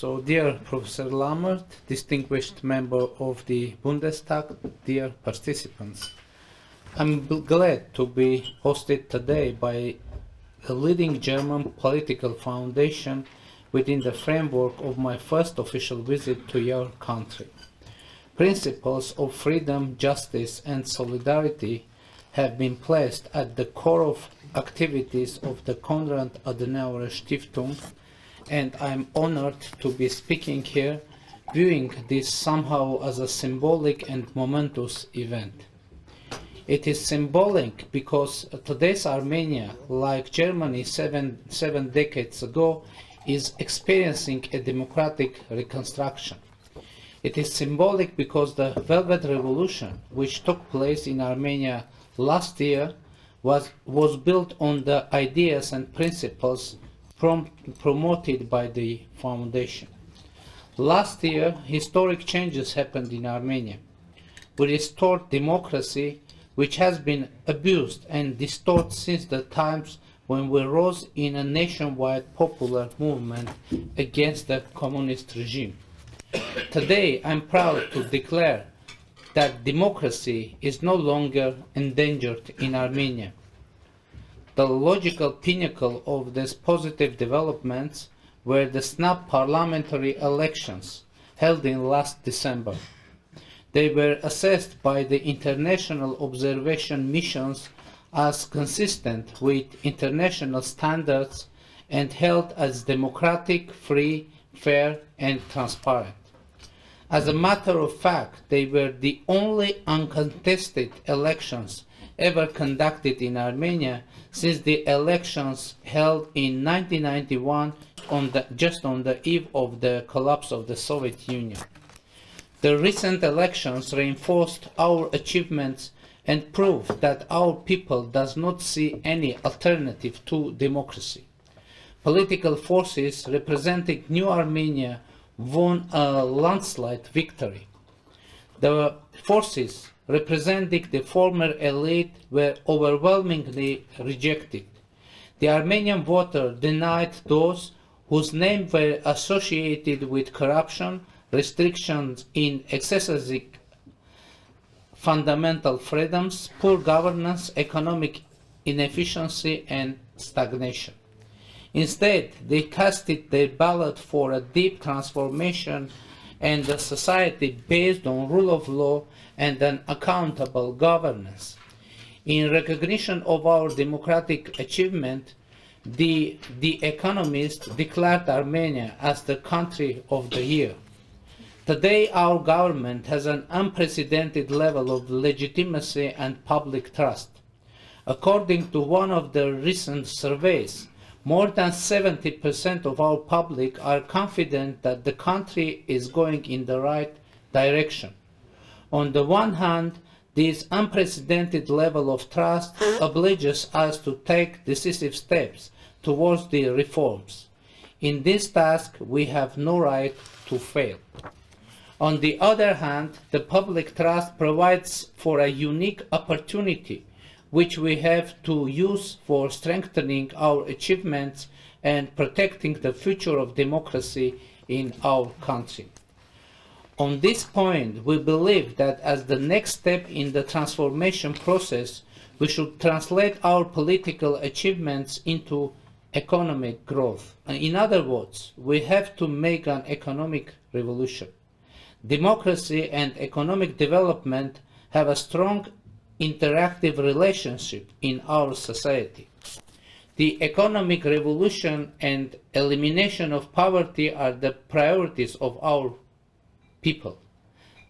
So, dear Professor Lammert, distinguished member of the Bundestag, dear participants, I'm glad to be hosted today by a leading German political foundation within the framework of my first official visit to your country. Principles of freedom, justice, and solidarity have been placed at the core of activities of the Connrad Ադենաուեր Stiftung, and I'm honored to be speaking here, viewing this somehow as a symbolic and momentous event. It is symbolic because today's Armenia, like Germany seven decades ago, is experiencing a democratic reconstruction. It is symbolic because the Velvet Revolution, which took place in Armenia last year, was built on the ideas and principles promoted by the foundation. Last year, historic changes happened in Armenia. We restored democracy, which has been abused and distorted since the times when we rose in a nationwide popular movement against the communist regime. Today, I'm proud to declare that democracy is no longer endangered in Armenia. The logical pinnacle of these positive developments were the snap parliamentary elections held in last December. They were assessed by the international observation missions as consistent with international standards and held as democratic, free, fair, and transparent. As a matter of fact, they were the only uncontested elections ever conducted in Armenia since the elections held in 1991 just on the eve of the collapse of the Soviet Union. The recent elections reinforced our achievements and proved that our people does not see any alternative to democracy. Political forces representing New Armenia won a landslide victory. The forces representing the former elite were overwhelmingly rejected. The Armenian voter denied those whose names were associated with corruption, restrictions in exercising fundamental freedoms, poor governance, economic inefficiency, and stagnation. Instead, they casted their ballot for a deep transformation and a society based on rule of law and an accountable governance. In recognition of our democratic achievement, The Economist declared Armenia as the country of the year. Today, our government has an unprecedented level of legitimacy and public trust. According to one of the recent surveys, more than 70% of our public are confident that the country is going in the right direction. On the one hand, this unprecedented level of trust obliges us to take decisive steps towards the reforms. In this task, we have no right to fail. On the other hand, the public trust provides for a unique opportunity which we have to use for strengthening our achievements and protecting the future of democracy in our country. On this point, we believe that as the next step in the transformation process, we should translate our political achievements into economic growth. In other words, we have to make an economic revolution. Democracy and economic development have a strong interactive relationship in our society. The economic revolution and elimination of poverty are the priorities of our people.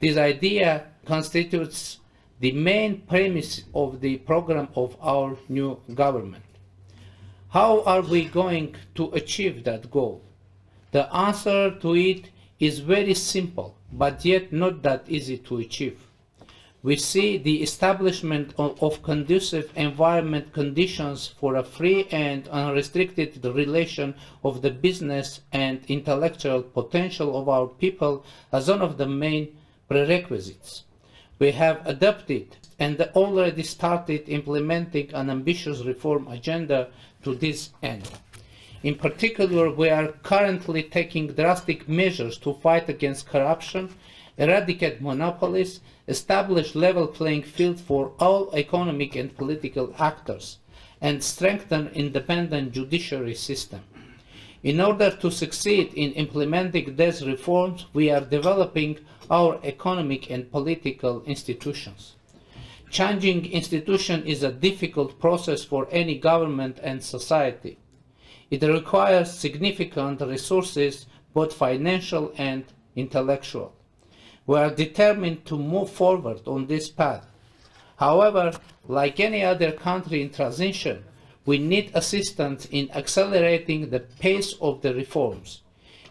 This idea constitutes the main premise of the program of our new government. How are we going to achieve that goal? The answer to it is very simple, but yet not that easy to achieve. We see the establishment of conducive environment conditions for a free and unrestricted relation of the business and intellectual potential of our people as one of the main prerequisites. We have adopted and already started implementing an ambitious reform agenda to this end. In particular, we are currently taking drastic measures to fight against corruption, eradicate monopolies, establish level playing field for all economic and political actors, and strengthen independent judiciary system. In order to succeed in implementing these reforms, we are developing our economic and political institutions. Changing institutions is a difficult process for any government and society. It requires significant resources, both financial and intellectual. We are determined to move forward on this path. However, like any other country in transition, we need assistance in accelerating the pace of the reforms.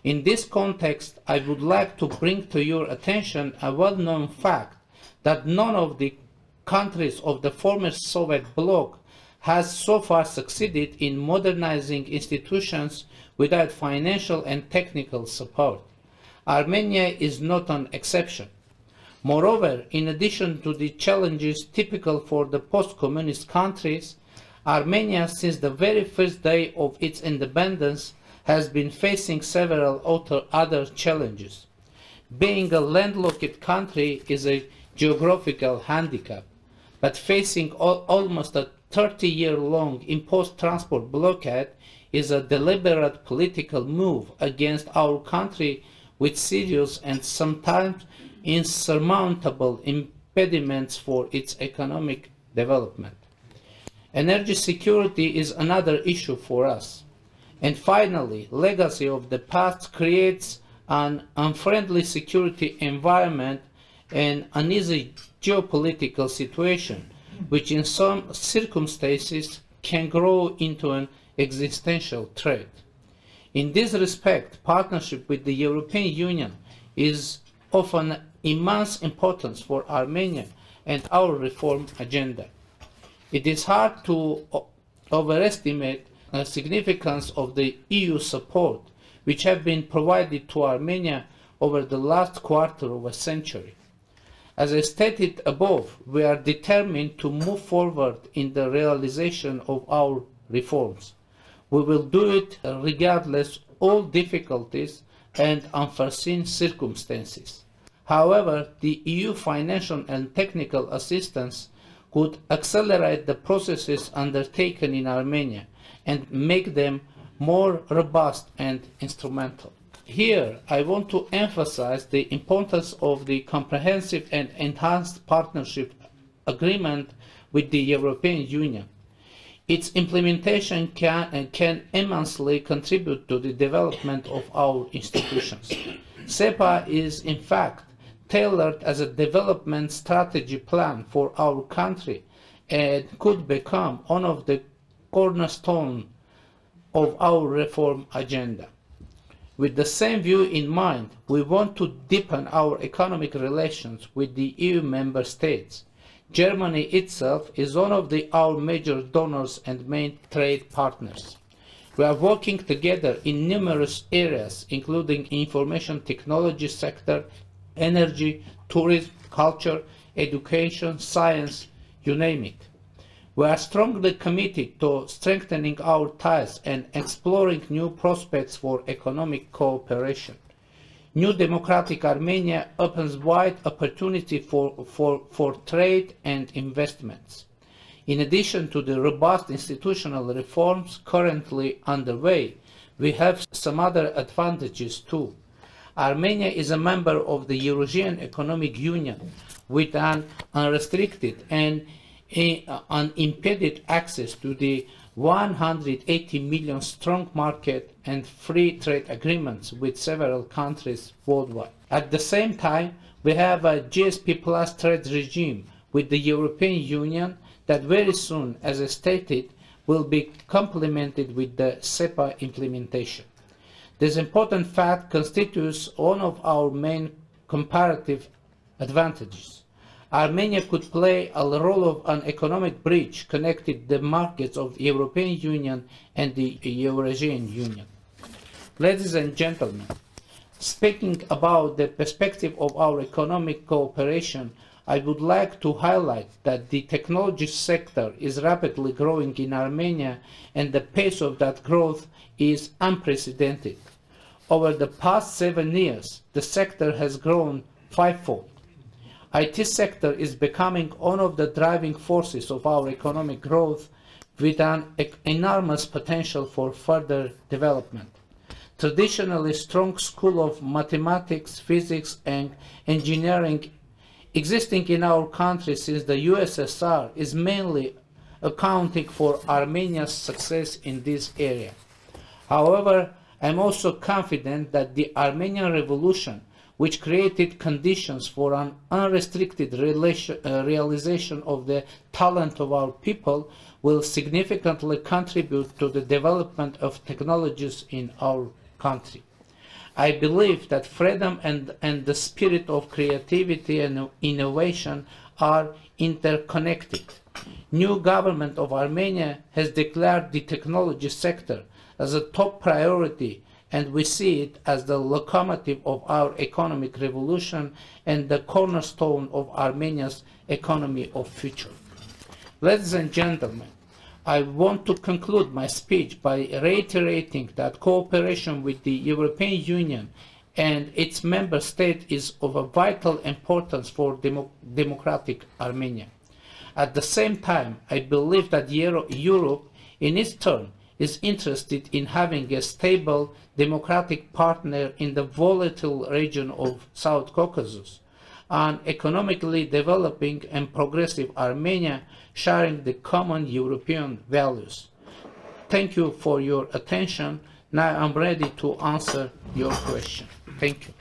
In this context, I would like to bring to your attention a well-known fact that none of the countries of the former Soviet bloc has so far succeeded in modernizing institutions without financial and technical support. Armenia is not an exception. Moreover, in addition to the challenges typical for the post-communist countries, Armenia, since the very first day of its independence, has been facing several other challenges. Being a landlocked country is a geographical handicap, but facing almost a 30-year-long imposed transport blockade is a deliberate political move against our country with serious and sometimes insurmountable impediments for its economic development. Energy security is another issue for us. And finally, legacy of the past creates an unfriendly security environment and uneasy geopolitical situation, which in some circumstances can grow into an existential threat. In this respect, partnership with the European Union is of an immense importance for Armenia and our reform agenda. It is hard to overestimate the significance of the EU support which have been provided to Armenia over the last quarter of a century. As I stated above, we are determined to move forward in the realization of our reforms. We will do it regardless of all difficulties and unforeseen circumstances. However, the EU financial and technical assistance could accelerate the processes undertaken in Armenia and make them more robust and instrumental. Here, I want to emphasize the importance of the comprehensive and enhanced partnership agreement with the European Union. Its implementation can immensely contribute to the development of our institutions. SEPA is, in fact, tailored as a development strategy plan for our country and could become one of the cornerstones of our reform agenda. With the same view in mind, we want to deepen our economic relations with the EU member states. Germany itself is one of our major donors and main trade partners. We are working together in numerous areas, including information technology sector, energy, tourism, culture, education, science, you name it. We are strongly committed to strengthening our ties and exploring new prospects for economic cooperation. New democratic Armenia opens wide opportunity for trade and investments. In addition to the robust institutional reforms currently underway, we have some other advantages too. Armenia is a member of the Eurasian Economic Union with an unrestricted and unimpeded access to the 180 million strong market and free trade agreements with several countries worldwide. At the same time, we have a GSP Plus trade regime with the European Union that very soon, as I stated, will be complemented with the SEPA implementation. This important fact constitutes one of our main comparative advantages. Armenia could play a role of an economic bridge connecting the markets of the European Union and the Eurasian Union. Ladies and gentlemen, speaking about the perspective of our economic cooperation, I would like to highlight that the technology sector is rapidly growing in Armenia, and the pace of that growth is unprecedented. Over the past 7 years, the sector has grown fivefold. IT sector is becoming one of the driving forces of our economic growth, with an enormous potential for further development. Traditionally strong school of mathematics, physics, and engineering existing in our country since the USSR is mainly accounting for Armenia's success in this area. However, I am also confident that the Armenian Revolution, which created conditions for an unrestricted realization of the talent of our people, will significantly contribute to the development of technologies in our country. I believe that freedom and the spirit of creativity and innovation are interconnected. New government of Armenia has declared the technology sector as a top priority, and we see it as the locomotive of our economic revolution and the cornerstone of Armenia's economy of future. Ladies and gentlemen, I want to conclude my speech by reiterating that cooperation with the European Union and its member states is of a vital importance for democratic Armenia. At the same time, I believe that Europe, in its turn, is interested in having a stable democratic partner in the volatile region of South Caucasus, an economically developing and progressive Armenia sharing the common European values. Thank you for your attention. Now I'm ready to answer your question. Thank you.